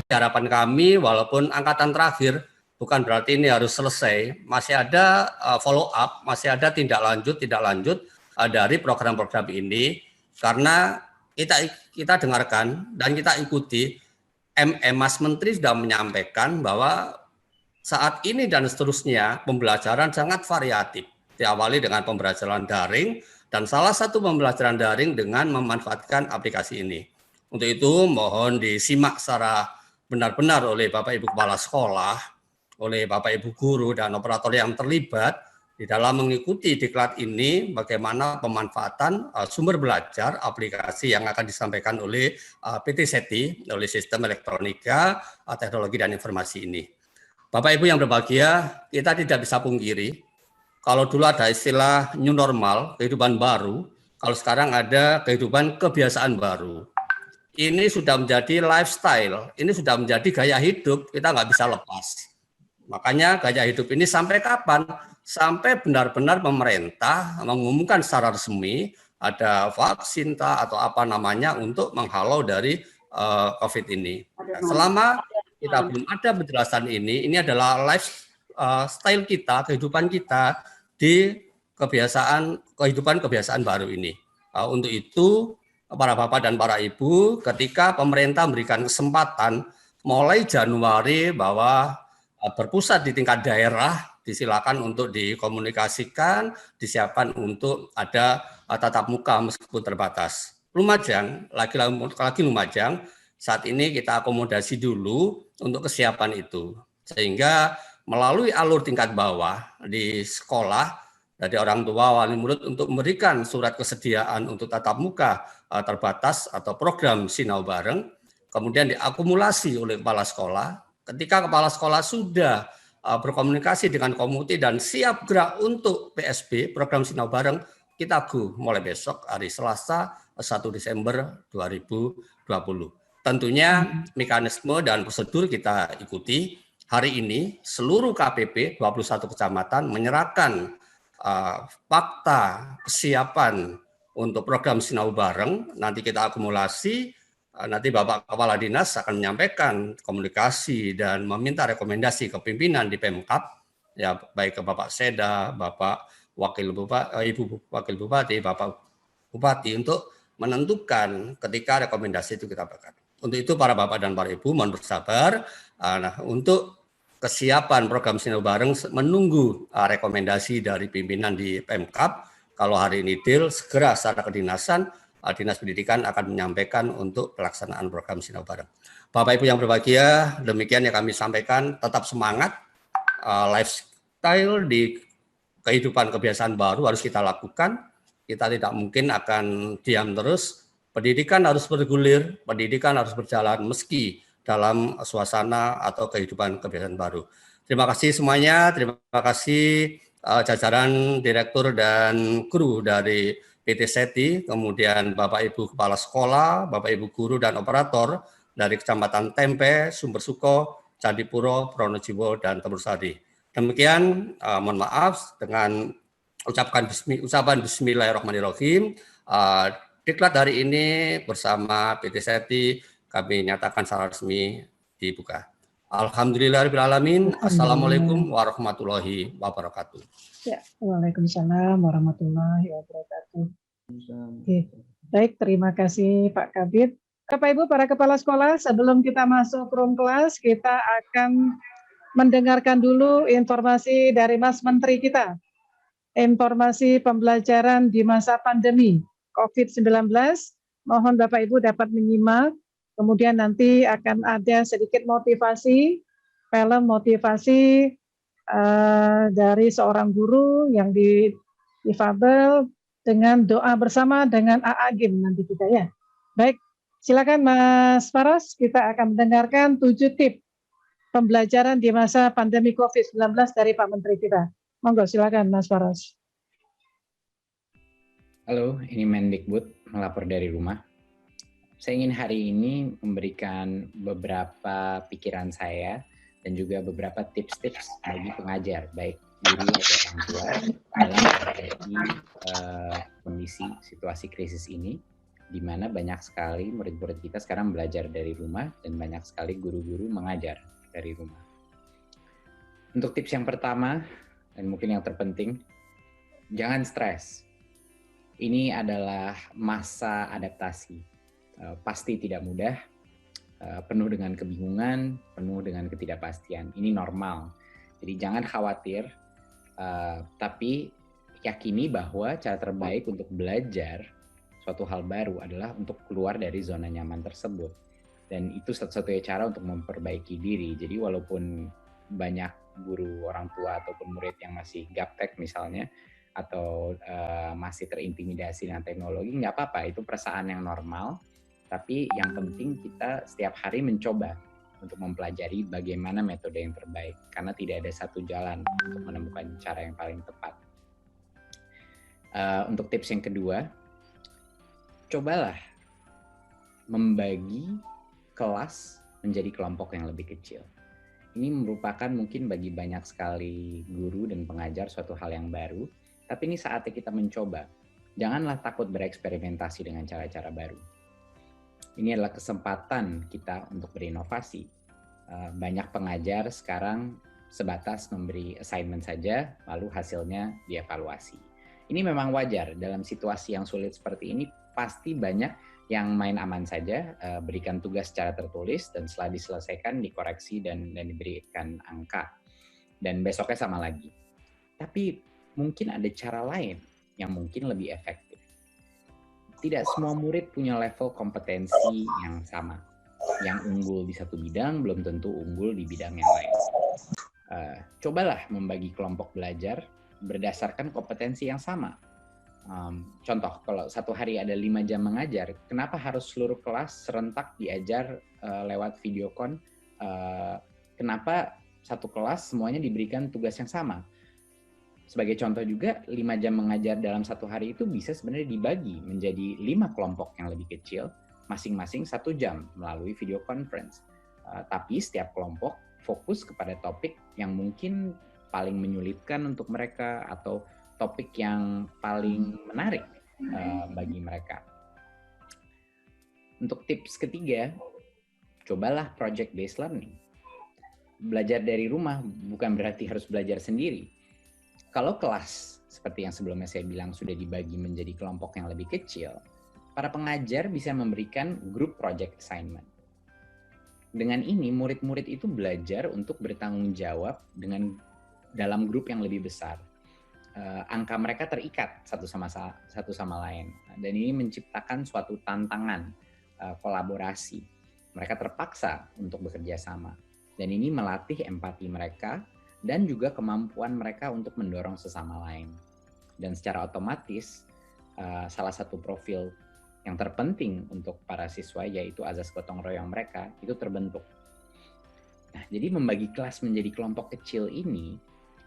harapan kami walaupun angkatan terakhir bukan berarti ini harus selesai, masih ada follow up, masih ada tindak lanjut dari program-program ini, karena kita dengarkan dan kita ikuti Mas Menteri sudah menyampaikan bahwa saat ini dan seterusnya pembelajaran sangat variatif, diawali dengan pembelajaran daring dan salah satu pembelajaran daring dengan memanfaatkan aplikasi ini. Untuk itu mohon disimak secara benar-benar oleh Bapak Ibu Kepala Sekolah, oleh Bapak Ibu Guru dan operator yang terlibat di dalam mengikuti diklat ini, bagaimana pemanfaatan sumber belajar aplikasi yang akan disampaikan oleh PT SETI, oleh Sistem Elektronika, Teknologi dan Informasi ini. Bapak Ibu yang berbahagia, kita tidak bisa pungkiri, kalau dulu ada istilah new normal, kehidupan baru, kalau sekarang ada kehidupan kebiasaan baru. Ini sudah menjadi lifestyle, ini sudah menjadi gaya hidup, kita nggak bisa lepas. Makanya gaya hidup ini sampai kapan? Sampai benar-benar pemerintah mengumumkan secara resmi ada vaksin atau apa namanya untuk menghalau dari COVID ini. Selama kita belum ada penjelasan ini adalah lifestyle kita, kehidupan kita di kehidupan kebiasaan baru ini. Untuk itu, para bapak dan para ibu, ketika pemerintah memberikan kesempatan mulai Januari bahwa berpusat di tingkat daerah, disilakan untuk dikomunikasikan, disiapkan untuk ada tatap muka meskipun terbatas. Lumajang, lagi Lumajang, saat ini kita akomodasi dulu untuk kesiapan itu. Sehingga melalui alur tingkat bawah di sekolah, dari orang tua wali murid untuk memberikan surat kesediaan untuk tatap muka terbatas atau program Sinau Bareng, kemudian diakumulasi oleh kepala sekolah. Ketika kepala sekolah sudah berkomunikasi dengan komite dan siap gerak untuk PSB, program Sinau Bareng, kita mulai besok hari Selasa 1 Desember 2020. Tentunya mekanisme dan prosedur kita ikuti. Hari ini seluruh KPP 21 kecamatan menyerahkan fakta kesiapan untuk program Sinau Bareng. Nanti kita akumulasi. Nanti Bapak Kepala Dinas akan menyampaikan komunikasi dan meminta rekomendasi ke pimpinan di Pemkab, ya baik ke Bapak Seda, Bapak Wakil Bupati, Ibu Wakil Bupati, Bapak Bupati untuk menentukan ketika rekomendasi itu kita berikan. Untuk itu para Bapak dan para Ibu mohon bersabar. Untuk kesiapan program Sinau Bareng menunggu rekomendasi dari pimpinan di Pemkab. Kalau hari ini deal, segera secara kedinasan Dinas Pendidikan akan menyampaikan untuk pelaksanaan program Sinau Bareng. Bapak Ibu yang berbahagia, demikian yang kami sampaikan, tetap semangat, lifestyle di kehidupan kebiasaan baru harus kita lakukan, kita tidak mungkin akan diam terus, pendidikan harus bergulir, pendidikan harus berjalan meski dalam suasana atau kehidupan kebiasaan baru. Terima kasih semuanya, terima kasih jajaran direktur dan kru dari PT SETI, kemudian Bapak Ibu Kepala Sekolah, Bapak Ibu Guru dan Operator dari Kecamatan Tempe, Sumbersuko, Candipuro, Pronojiwo, dan Temursari. Demikian, mohon maaf dengan ucapan Bismillahirrahmanirrahim. Diklat hari ini bersama PT SETI kami nyatakan secara resmi dibuka. Alhamdulillahirrahmanirrahim. Assalamualaikum warahmatullahi wabarakatuh. Ya, waalaikumsalam warahmatullahi wabarakatuh. Oke. Baik, terima kasih Pak Kabid. Bapak Ibu para kepala sekolah, sebelum kita masuk room kelas, kita akan mendengarkan dulu informasi dari Mas Menteri kita. Informasi pembelajaran di masa pandemi COVID-19. Mohon Bapak Ibu dapat menyimak. Kemudian nanti akan ada sedikit motivasi, film motivasi dari seorang guru yang difabel dengan doa bersama dengan AA Gim nanti kita ya. Baik, silakan Mas Faras, kita akan mendengarkan 7 tip pembelajaran di masa pandemi COVID-19 dari Pak Menteri kita. Monggo silakan Mas Faras. Halo, ini Mendikbud melapor dari rumah. Saya ingin hari ini memberikan beberapa pikiran saya dan juga beberapa tips-tips bagi pengajar, baik guru atau orang tua dalam menghadapi kondisi situasi krisis ini. di mana banyak sekali murid-murid kita sekarang belajar dari rumah dan banyak sekali guru-guru mengajar dari rumah. Untuk tips yang pertama, dan mungkin yang terpenting, jangan stres. Ini adalah masa adaptasi. Pasti tidak mudah, penuh dengan kebingungan, penuh dengan ketidakpastian. Ini normal. Jadi jangan khawatir, tapi yakini bahwa cara terbaik untuk belajar suatu hal baru adalah untuk keluar dari zona nyaman tersebut. Dan itu satu-satunya cara untuk memperbaiki diri. Jadi walaupun banyak guru, orang tua, ataupun murid yang masih gaptek misalnya, atau masih terintimidasi dengan teknologi, nggak apa-apa, itu perasaan yang normal. Tapi yang penting kita setiap hari mencoba untuk mempelajari bagaimana metode yang terbaik. Karena tidak ada satu jalan untuk menemukan cara yang paling tepat. Untuk tips yang kedua, cobalah membagi kelas menjadi kelompok yang lebih kecil. Ini merupakan mungkin bagi banyak sekali guru dan pengajar suatu hal yang baru, tapi ini saatnya kita mencoba. Janganlah takut bereksperimentasi dengan cara-cara baru. Ini adalah kesempatan kita untuk berinovasi. Banyak pengajar sekarang sebatas memberi assignment saja, lalu hasilnya dievaluasi. Ini memang wajar, dalam situasi yang sulit seperti ini, pasti banyak yang main aman saja, berikan tugas secara tertulis, dan setelah diselesaikan dikoreksi dan diberikan angka. Dan besoknya sama lagi. Tapi mungkin ada cara lain yang mungkin lebih efektif. Tidak semua murid punya level kompetensi yang sama. Yang unggul di satu bidang belum tentu unggul di bidang yang lain. Cobalah membagi kelompok belajar berdasarkan kompetensi yang sama. Contoh, kalau satu hari ada 5 jam mengajar, kenapa harus seluruh kelas serentak diajar lewat videocon? Kenapa satu kelas semuanya diberikan tugas yang sama? Sebagai contoh juga, 5 jam mengajar dalam satu hari itu bisa sebenarnya dibagi menjadi 5 kelompok yang lebih kecil, masing-masing 1 jam melalui video conference. Tapi setiap kelompok fokus kepada topik yang mungkin paling menyulitkan untuk mereka atau topik yang paling menarik bagi mereka. Untuk tips ketiga, cobalah project based learning. Belajar dari rumah bukan berarti harus belajar sendiri. Kalau kelas seperti yang sebelumnya saya bilang sudah dibagi menjadi kelompok yang lebih kecil, para pengajar bisa memberikan group project assignment. Dengan ini murid-murid itu belajar untuk bertanggung jawab dalam grup yang lebih besar. Angka mereka terikat satu sama lain, dan ini menciptakan suatu tantangan kolaborasi. Mereka terpaksa untuk bekerja sama, dan ini melatih empati mereka dan juga kemampuan mereka untuk mendorong sesama lain. Dan secara otomatis salah satu profil yang terpenting untuk para siswa, yaitu azas gotong royong mereka, itu terbentuk. Nah, jadi membagi kelas menjadi kelompok kecil ini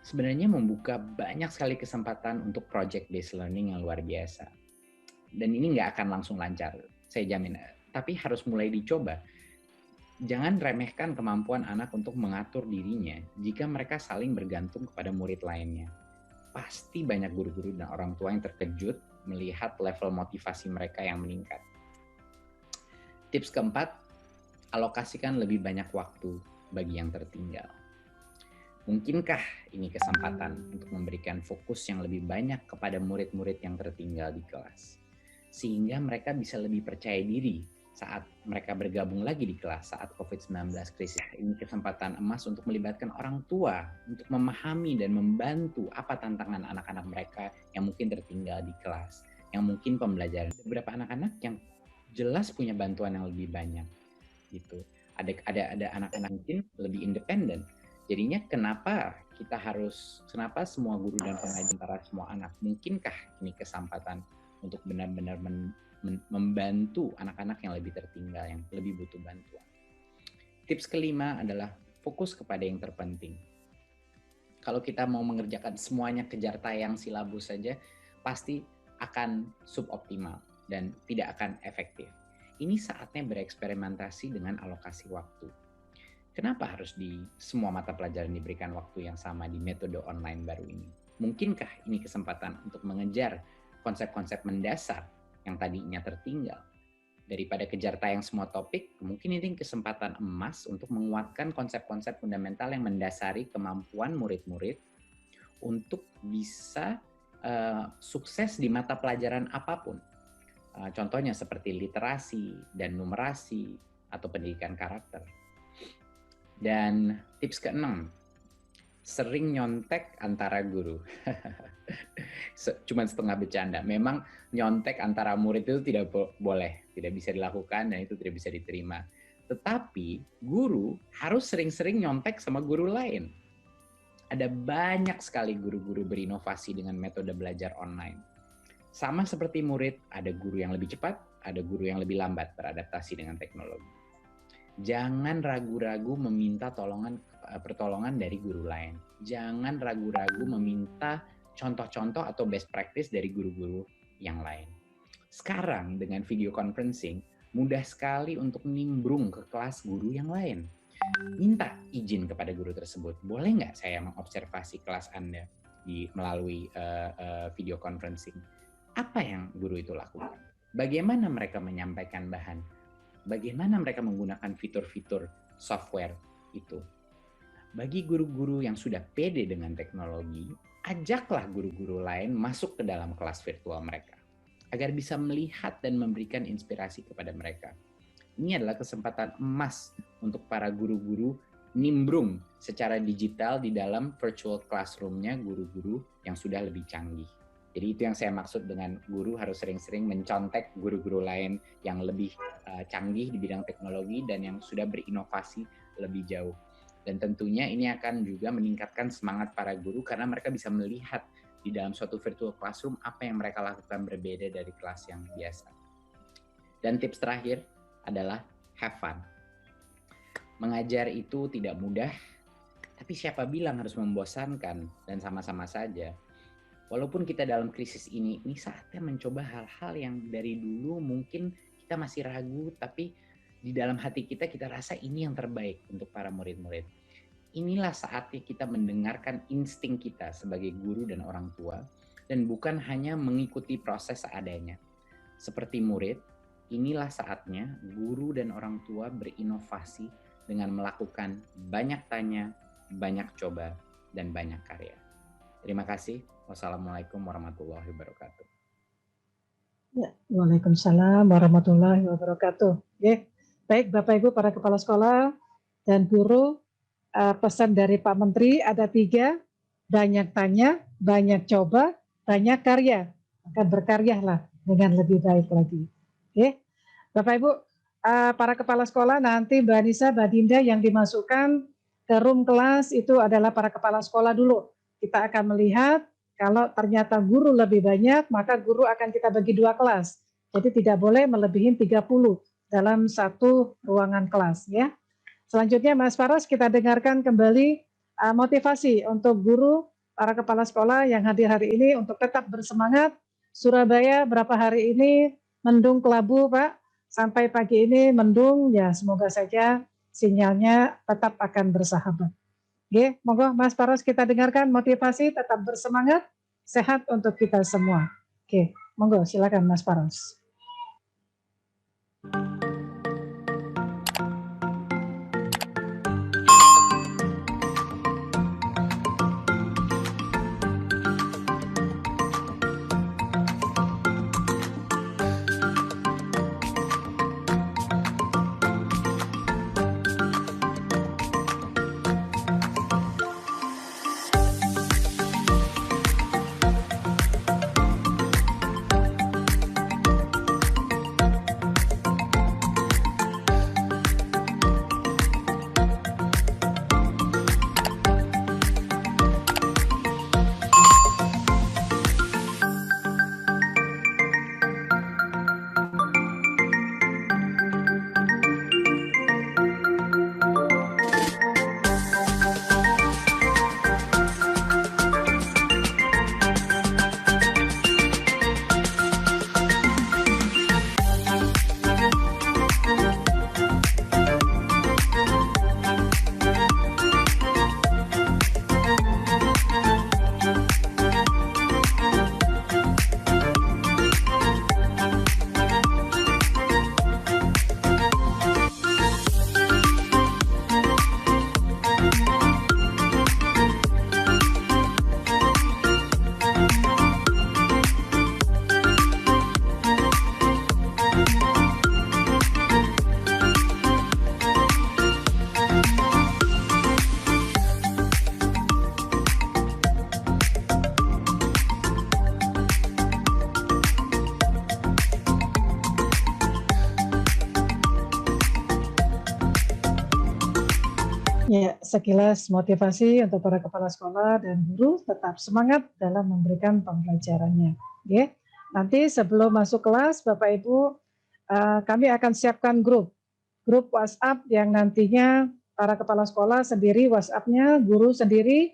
sebenarnya membuka banyak sekali kesempatan untuk project based learning yang luar biasa. Dan ini nggak akan langsung lancar, saya jamin. Tapi harus mulai dicoba. Jangan remehkan kemampuan anak untuk mengatur dirinya jika mereka saling bergantung kepada murid lainnya. Pasti banyak guru-guru dan orang tua yang terkejut melihat level motivasi mereka yang meningkat. Tips keempat, alokasikan lebih banyak waktu bagi yang tertinggal. Mungkinkah ini kesempatan untuk memberikan fokus yang lebih banyak kepada murid-murid yang tertinggal di kelas? Sehingga mereka bisa lebih percaya diri saat mereka bergabung lagi di kelas saat COVID-19 krisis. Ini kesempatan emas untuk melibatkan orang tua, untuk memahami dan membantu apa tantangan anak-anak mereka yang mungkin tertinggal di kelas, yang mungkin pembelajaran. Beberapa anak-anak yang jelas punya bantuan yang lebih banyak. Gitu. Ada anak-anak mungkin lebih independen. Jadinya kenapa semua guru dan pengajar antara semua anak, mungkinkah ini kesempatan untuk benar-benar membantu anak-anak yang lebih tertinggal, yang lebih butuh bantuan. Tips kelima adalah fokus kepada yang terpenting. Kalau kita mau mengerjakan semuanya kejar tayang silabus saja, pasti akan suboptimal dan tidak akan efektif. Ini saatnya bereksperimentasi dengan alokasi waktu. Kenapa harus di semua mata pelajaran diberikan waktu yang sama di metode online baru ini? Mungkinkah ini kesempatan untuk mengejar konsep-konsep mendasar yang tadinya tertinggal? Daripada kejar tayang semua topik, mungkin ini kesempatan emas untuk menguatkan konsep-konsep fundamental yang mendasari kemampuan murid-murid untuk bisa sukses di mata pelajaran apapun. Contohnya seperti literasi dan numerasi atau pendidikan karakter. Dan tips ke-6, sering nyontek antara guru. Cuman setengah bercanda. Memang nyontek antara murid itu tidak boleh, tidak bisa dilakukan dan itu tidak bisa diterima. Tetapi guru harus sering-sering nyontek sama guru lain. Ada banyak sekali guru-guru berinovasi dengan metode belajar online. Sama seperti murid, ada guru yang lebih cepat, ada guru yang lebih lambat beradaptasi dengan teknologi. Jangan ragu-ragu meminta pertolongan dari guru lain. Jangan ragu-ragu meminta contoh-contoh atau best practice dari guru-guru yang lain. Sekarang dengan video conferencing, mudah sekali untuk nimbrung ke kelas guru yang lain. Minta izin kepada guru tersebut. Boleh nggak saya mengobservasi kelas Anda melalui video conferencing? Apa yang guru itu lakukan? Bagaimana mereka menyampaikan bahan? Bagaimana mereka menggunakan fitur-fitur software itu? Bagi guru-guru yang sudah pede dengan teknologi, ajaklah guru-guru lain masuk ke dalam kelas virtual mereka agar bisa melihat dan memberikan inspirasi kepada mereka. Ini adalah kesempatan emas untuk para guru-guru nimbrung secara digital di dalam virtual classroom-nya guru-guru yang sudah lebih canggih. Jadi itu yang saya maksud dengan guru harus sering-sering mencontek guru-guru lain yang lebih canggih di bidang teknologi dan yang sudah berinovasi lebih jauh. Dan tentunya ini akan juga meningkatkan semangat para guru karena mereka bisa melihat di dalam suatu virtual classroom apa yang mereka lakukan berbeda dari kelas yang biasa. Dan tips terakhir adalah have fun. Mengajar itu tidak mudah, tapi siapa bilang harus membosankan dan sama-sama saja. Walaupun kita dalam krisis ini saatnya mencoba hal-hal yang dari dulu mungkin kita masih ragu, tapi di dalam hati kita rasa ini yang terbaik untuk para murid-murid. Inilah saatnya kita mendengarkan insting kita sebagai guru dan orang tua, dan bukan hanya mengikuti proses seadanya. Seperti murid, inilah saatnya guru dan orang tua berinovasi dengan melakukan banyak tanya, banyak coba, dan banyak karya. Terima kasih. Wassalamualaikum warahmatullahi wabarakatuh. Ya, Waalaikumsalam warahmatullahi wabarakatuh. Ya, baik Bapak Ibu para kepala sekolah dan guru, pesan dari Pak Menteri ada 3, banyak tanya, banyak coba, banyak karya. Maka berkaryalah dengan lebih baik lagi. Oke, Bapak Ibu para kepala sekolah, nanti Mbak Nisa, Mbak Dinda yang dimasukkan ke room kelas itu adalah para kepala sekolah dulu. Kita akan melihat kalau ternyata guru lebih banyak, maka guru akan kita bagi 2 kelas. Jadi tidak boleh melebihi 30 dalam satu ruangan kelas, ya. Selanjutnya Mas Faras, kita dengarkan kembali motivasi untuk guru, para kepala sekolah yang hadir hari ini untuk tetap bersemangat. Surabaya berapa hari ini mendung kelabu, Pak. Sampai pagi ini mendung, ya semoga saja sinyalnya tetap akan bersahabat. Oke, monggo Mas Faros kita dengarkan motivasi, tetap bersemangat, sehat untuk kita semua. Oke, monggo silakan Mas Faros. sekilas motivasi untuk para kepala sekolah dan guru tetap semangat dalam memberikan pembelajarannya. Oke. Nanti sebelum masuk kelas, Bapak Ibu, kami akan siapkan grup WhatsApp yang nantinya para kepala sekolah sendiri WhatsApp-nya, guru sendiri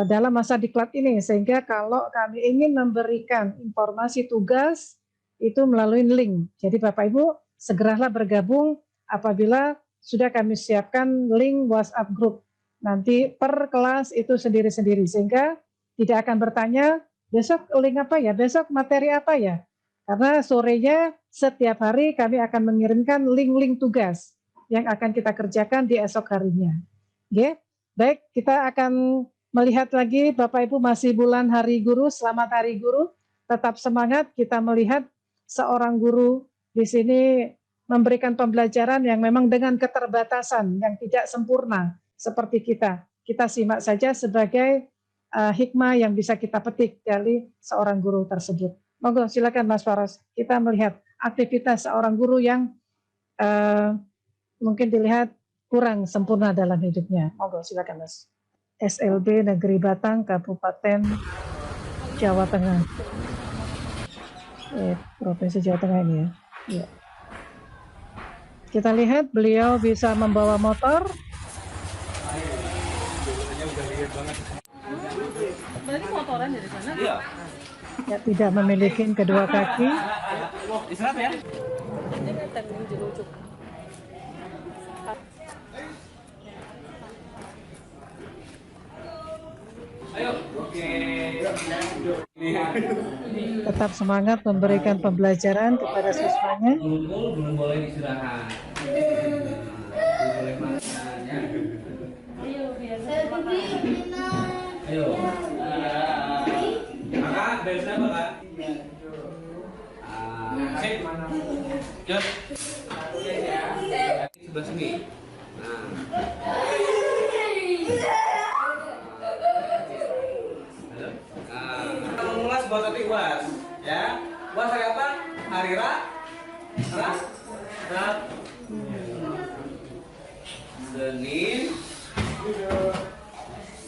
dalam masa diklat ini, sehingga kalau kami ingin memberikan informasi tugas itu melalui link. Jadi Bapak Ibu segeralah bergabung apabila sudah kami siapkan link WhatsApp grup. Nanti per kelas itu sendiri-sendiri, sehingga tidak akan bertanya besok link apa ya, besok materi apa ya. Karena sorenya setiap hari kami akan mengirimkan link-link tugas yang akan kita kerjakan di esok harinya. Oke, baik, kita akan melihat lagi Bapak Ibu masih bulan Hari Guru, selamat Hari Guru. Tetap semangat, kita melihat seorang guru di sini memberikan pembelajaran yang memang dengan keterbatasan yang tidak sempurna seperti kita. Kita simak saja sebagai hikmah yang bisa kita petik dari seorang guru tersebut. Monggo silakan Mas Faros, kita melihat aktivitas seorang guru yang mungkin dilihat kurang sempurna dalam hidupnya. Monggo silakan Mas. SLB Negeri Batang, Kabupaten Jawa Tengah. Provinsi Jawa Tengah ini ya. Ya. Kita lihat beliau bisa membawa motor. Berarti motoran dari sana? Iya. Ya, tidak memiliki kedua kaki. Istirahat ya. Ini teknik jerujuk. Ayo. Oke. Tetap semangat memberikan pembelajaran kepada siswanya. Belum boleh istirahat. Belum boleh makan ya. Ayo biar Ayo. Kakak, beresnya apa kak? Sip. Yuk. Sebelah sini. Nah. Kalau ngulas buat nanti UAS, ya. UAS hari apa? Hari Senin.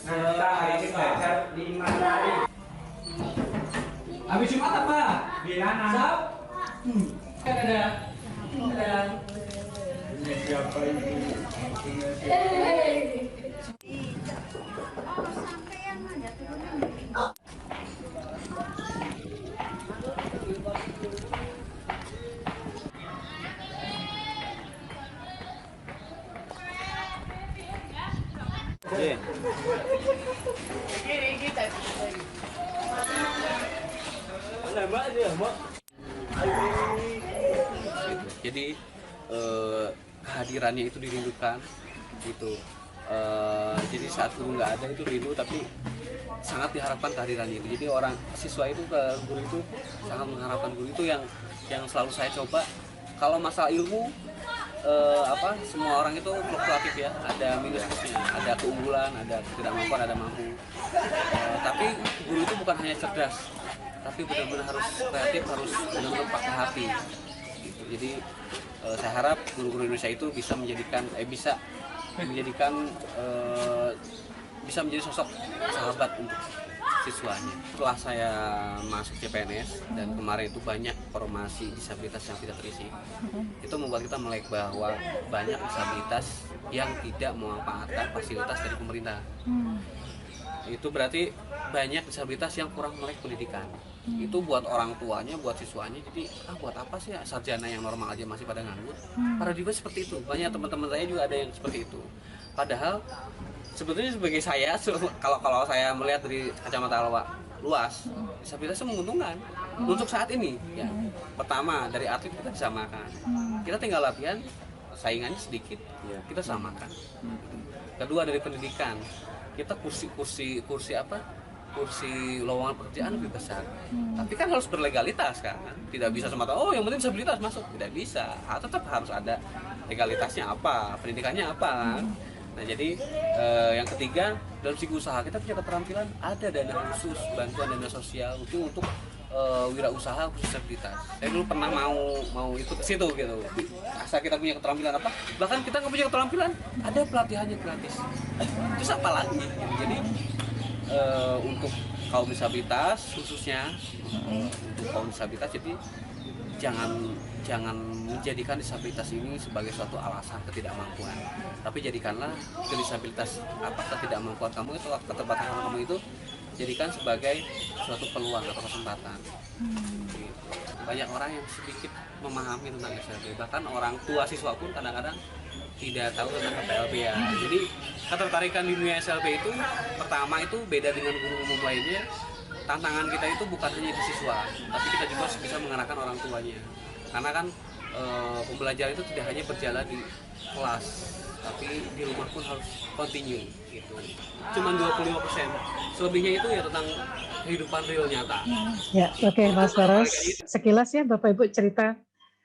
Nah, hari ini belajar 5 hari. Habis Jumat apa? Bilangan. Sabtu. Ada. Siapa ini? Jadi kehadirannya itu dirindukan gitu. Jadi saat guru nggak ada itu rindu, tapi sangat diharapkan kehadirannya itu. Jadi orang siswa itu ke guru itu sangat mengharapkan guru itu yang selalu saya coba. Kalau masalah ilmu semua orang itu fluktuatif ya, ada minusnya, ada keunggulan, ada ketidakmampuan, ada mampu. Tapi guru itu bukan hanya cerdas, tapi benar-benar harus kreatif, harus benar-benar pakai hati. Gitu. Jadi saya harap guru-guru Indonesia itu bisa menjadi sosok sahabat untuk siswanya. Setelah saya masuk CPNS dan kemarin itu banyak formasi disabilitas yang tidak terisi, itu membuat kita melek bahwa banyak disabilitas yang tidak memanfaatkan fasilitas dari pemerintah. Itu berarti banyak disabilitas yang kurang melek pendidikan. Itu buat orang tuanya, buat siswanya, jadi buat apa sih sarjana yang normal aja masih pada nganggur? Paradigma seperti itu. Banyak teman-teman saya juga ada yang seperti itu. Padahal sebetulnya sebagai saya, kalau saya melihat dari kacamata luas, disabilitas itu menguntungkan untuk saat ini. Ya. Pertama, dari atlet kita disamakan. Kita tinggal latihan, saingannya sedikit, kita samakan. Kedua, dari pendidikan, kita kursi lowongan pekerjaan lebih besar. Tapi kan harus berlegalitas kan. Tidak bisa semata yang penting disabilitas masuk, tidak bisa. Tetap harus ada legalitasnya apa, pendidikannya apa kan. Nah, jadi yang ketiga, dalam segi usaha kita punya keterampilan, ada dana khusus, bantuan dana sosial untuk wirausaha khusus disabilitas. Saya dulu pernah mau ikut ke situ gitu. Asal kita punya keterampilan apa, bahkan kita nggak punya keterampilan, ada pelatihannya gratis. terus apa lagi? Jadi untuk kaum disabilitas khususnya, untuk kaum disabilitas, jadi jangan menjadikan disabilitas ini sebagai suatu alasan ketidakmampuan, tapi jadikanlah disabilitas apa ketidakmampuan kamu itu, keterbatasan kamu itu, jadikan sebagai suatu peluang atau kesempatan. Gitu. Banyak orang yang sedikit memahami tentang SLB, bahkan orang tua siswa pun kadang-kadang tidak tahu tentang KPLB ya. Jadi ketertarikan di dunia SLB itu pertama itu beda dengan guru umum lainnya. Tantangan kita itu bukan hanya di siswa, tapi kita juga bisa mengarahkan orang tuanya. Karena kan pembelajaran itu tidak hanya berjalan di kelas, tapi di rumah pun harus continue gitu. Cuman 25%. Selebihnya itu ya tentang kehidupan real nyata. Ya, oke Mas Faros. Sekilas ya Bapak Ibu cerita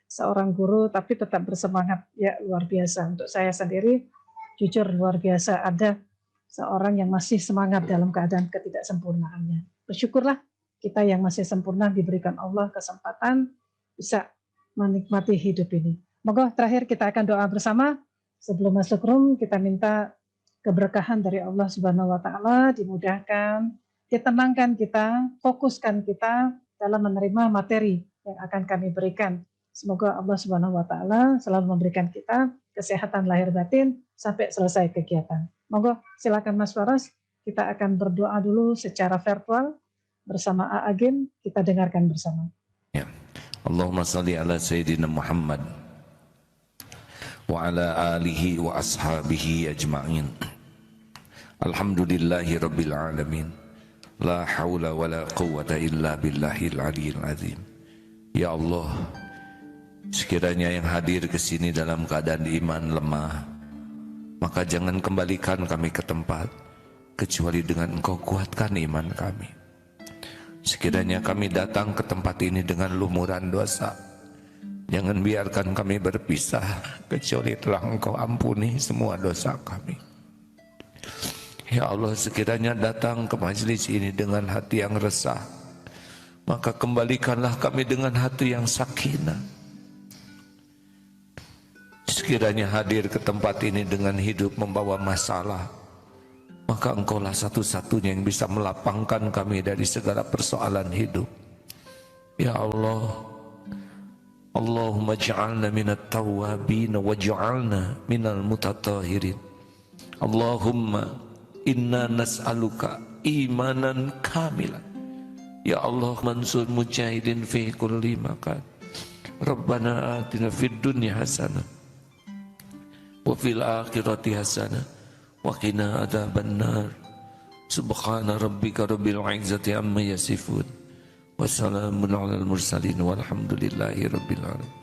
seorang guru tapi tetap bersemangat, ya luar biasa. Untuk saya sendiri jujur luar biasa, ada seorang yang masih semangat dalam keadaan ketidaksempurnaannya. Bersyukurlah kita yang masih sempurna diberikan Allah kesempatan bisa menikmati hidup ini. Moga terakhir kita akan doa bersama sebelum masuk room, kita minta keberkahan dari Allah Subhanahu wa taala, dimudahkan, ditenangkan kita, fokuskan kita dalam menerima materi yang akan kami berikan. Semoga Allah Subhanahu wa taala selalu memberikan kita kesehatan lahir batin sampai selesai kegiatan. Monggo silakan Mas Faros, kita akan berdoa dulu secara virtual bersama Agim, kita dengarkan bersama. Ya. Allahumma salli ala Sayyidina Muhammad wa ala alihi wa ashabihi ajma'in. Alhamdulillahi rabbil alamin. La hawla wa la quwwata illa billahil aliyyil azim. Ya Allah, sekiranya yang hadir ke sini dalam keadaan iman lemah, maka jangan kembalikan kami ke tempat kecuali dengan Engkau kuatkan iman kami. Sekiranya kami datang ke tempat ini dengan lumuran dosa, jangan biarkan kami berpisah kecuali telah Engkau ampuni semua dosa kami. Ya Allah, sekiranya datang ke majelis ini dengan hati yang resah, maka kembalikanlah kami dengan hati yang sakinah. Sekiranya hadir ke tempat ini dengan hidup membawa masalah, maka Engkaulah satu-satunya yang bisa melapangkan kami dari segala persoalan hidup. Ya Allah, Allahumma ja'alna minat tawabin wa ja'alna minal mutatahirin. Allahumma inna nas'aluka imanan kamilan. Ya Allah, mansur mujahidin fi kulli makan. Rabbana atina fid dunya hasanah wa fil akhirati hasanah wa qina adzabannar. Subhana rabbika rabbil izzati amma yasifun wa salamun alal mursalin walhamdulillahi rabbil alamin.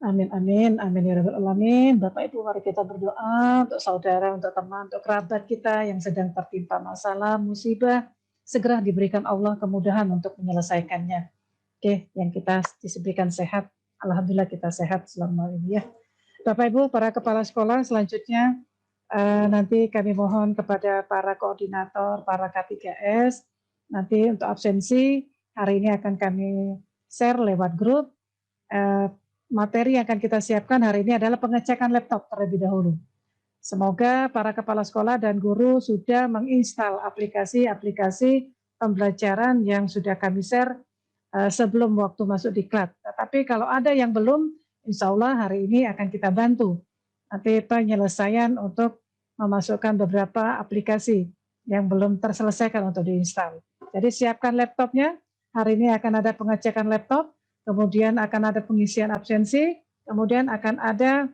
Amin, amin, amin ya rabbal alamin. Bapak Ibu, mari kita berdoa untuk saudara, untuk teman, untuk kerabat kita yang sedang tertimpa masalah, musibah, segera diberikan Allah kemudahan untuk menyelesaikannya. Oke, yang kita diberikan sehat, alhamdulillah kita sehat selama ini ya. Bapak Ibu, para kepala sekolah, selanjutnya nanti kami mohon kepada para koordinator, para K3S, nanti untuk absensi hari ini akan kami share lewat grup. Materi yang akan kita siapkan hari ini adalah pengecekan laptop terlebih dahulu. Semoga para kepala sekolah dan guru sudah menginstal aplikasi-aplikasi pembelajaran yang sudah kami share sebelum waktu masuk diklat. Tetapi kalau ada yang belum, insya Allah hari ini akan kita bantu nanti penyelesaian untuk memasukkan beberapa aplikasi yang belum terselesaikan untuk diinstal. Jadi siapkan laptopnya, hari ini akan ada pengecekan laptop, kemudian akan ada pengisian absensi, kemudian akan ada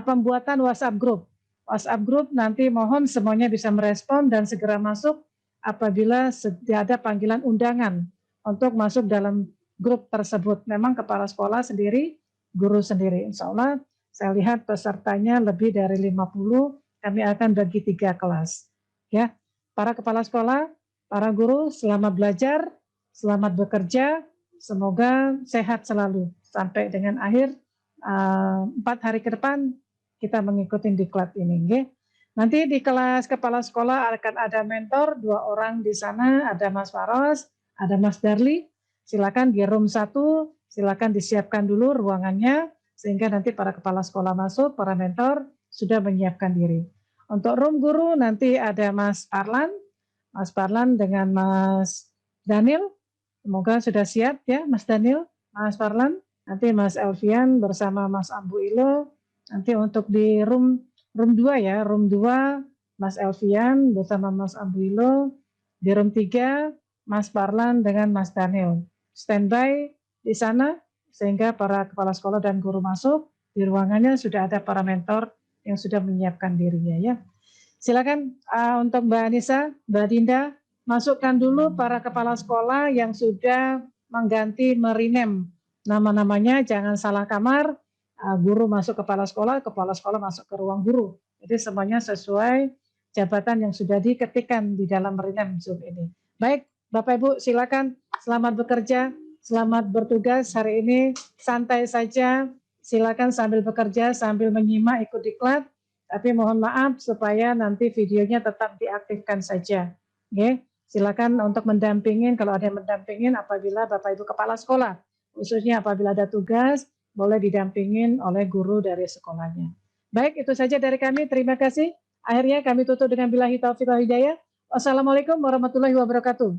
pembuatan WhatsApp group. WhatsApp group nanti mohon semuanya bisa merespon dan segera masuk apabila ada panggilan undangan untuk masuk dalam grup tersebut. Memang kepala sekolah sendiri, guru sendiri. Insya Allah saya lihat pesertanya lebih dari 50, kami akan bagi 3 kelas. Ya, para kepala sekolah, para guru, selamat belajar, selamat bekerja, semoga sehat selalu sampai dengan akhir 4 hari ke depan kita mengikuti diklat ini. Okay? Nanti di kelas kepala sekolah akan ada mentor 2 orang di sana, ada Mas Faros, ada Mas Darli. Silakan di room 1, silakan disiapkan dulu ruangannya sehingga nanti para kepala sekolah masuk, para mentor sudah menyiapkan diri. Untuk room guru nanti ada Mas Parlan dengan Mas Daniel. Semoga sudah siap ya Mas Daniel, Mas Parlan. Nanti Mas Elvian bersama Mas Ambu Ilo. Nanti untuk di room 2 ya, room 2 Mas Elvian bersama Mas Ambu Ilo. Di room 3 Mas Parlan dengan Mas Daniel. Standby di sana sehingga para kepala sekolah dan guru masuk. Di ruangannya sudah ada para mentor yang sudah menyiapkan dirinya ya. Silakan untuk Mbak Anissa, Mbak Dinda, masukkan dulu para kepala sekolah yang sudah mengganti merinem nama-namanya, jangan salah kamar, guru masuk kepala sekolah masuk ke ruang guru. Jadi semuanya sesuai jabatan yang sudah diketikkan di dalam merinem Zoom ini. Baik, Bapak Ibu silakan, selamat bekerja, selamat bertugas hari ini, santai saja. Silakan sambil bekerja, sambil menyimak, ikut diklat. Tapi mohon maaf supaya nanti videonya tetap diaktifkan saja. Oke, silakan untuk mendampingin, kalau ada yang mendampingin apabila Bapak Ibu kepala sekolah, khususnya apabila ada tugas, boleh didampingin oleh guru dari sekolahnya. Baik, itu saja dari kami. Terima kasih. Akhirnya kami tutup dengan billahi taufiq wal hidayah. Wassalamualaikum warahmatullahi wabarakatuh.